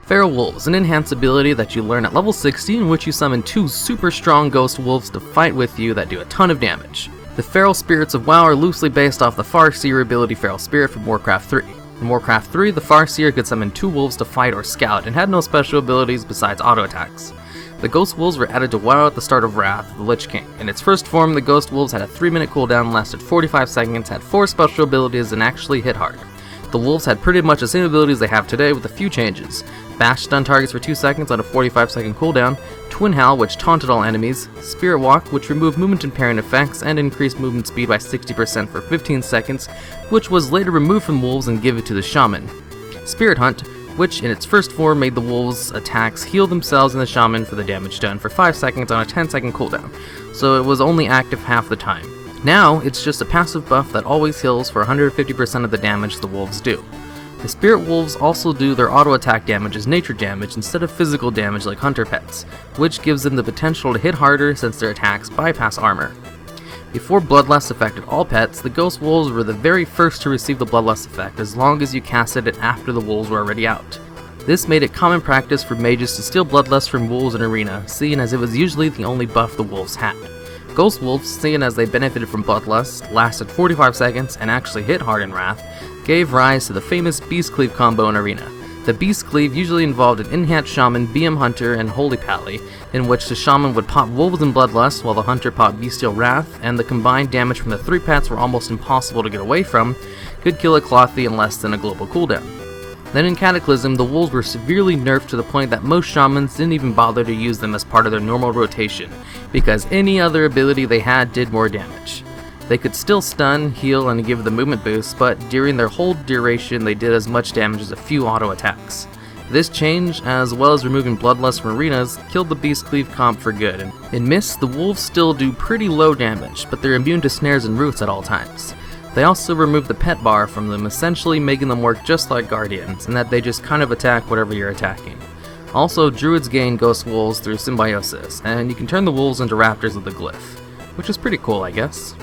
Feral Wolves, an enhanced ability that you learn at level 60 in which you summon 2 super strong ghost wolves to fight with you that do a ton of damage. The Feral Spirits of WoW are loosely based off the Far Seer ability Feral Spirit from Warcraft 3. In Warcraft 3, the Far Seer could summon 2 wolves to fight or scout and had no special abilities besides auto attacks. The Ghostwolves were added to WoW at the start of Wrath of the Lich King. In its first form, the Ghostwolves had a 3-minute cooldown, lasted 45 seconds, had 4 special abilities, and actually hit hard. The wolves had pretty much the same abilities they have today with a few changes. Bash stun targets for 2 seconds on a 45-second cooldown, Twin Howl, which taunted all enemies, Spirit Walk, which removed movement impairing effects and increased movement speed by 60% for 15 seconds, which was later removed from wolves and given to the Shaman. Spirit Hunt, which in its first form made the wolves' attacks heal themselves and the Shaman for the damage done for 5 seconds on a 10-second cooldown, so it was only active half the time. Now, it's just a passive buff that always heals for 150% of the damage the wolves do. The Spirit Wolves also do their auto attack damage as nature damage instead of physical damage like Hunter Pets, which gives them the potential to hit harder since their attacks bypass armor. Before Bloodlust affected all pets, the Ghost Wolves were the very first to receive the Bloodlust effect as long as you casted it after the wolves were already out. This made it common practice for mages to steal Bloodlust from wolves in Arena, seeing as it was usually the only buff the wolves had. Ghost Wolves, seeing as they benefited from Bloodlust, lasted 45 seconds and actually hit hard in Wrath, gave rise to the famous Beast Cleave combo in Arena. The Beast Cleave usually involved an in-hand Shaman, BM Hunter, and Holy Pally, in which the Shaman would pop Wolves and Bloodlust while the Hunter popped Bestial Wrath, and the combined damage from the 3 pets were almost impossible to get away from, could kill a Clothy in less than a global cooldown. Then in Cataclysm, the Wolves were severely nerfed to the point that most Shamans didn't even bother to use them as part of their normal rotation, because any other ability they had did more damage. They could still stun, heal, and give the movement boost, but during their whole duration they did as much damage as a few auto attacks. This change, as well as removing Bloodlust from arenas, killed the Beast Cleave comp for good. In Mist, the Wolves still do pretty low damage, but they're immune to snares and roots at all times. They also removed the pet bar from them, essentially making them work just like Guardians, in that they just kind of attack whatever you're attacking. Also, Druids gain Ghost Wolves through Symbiosis, and you can turn the Wolves into Raptors with the Glyph, which is pretty cool, I guess.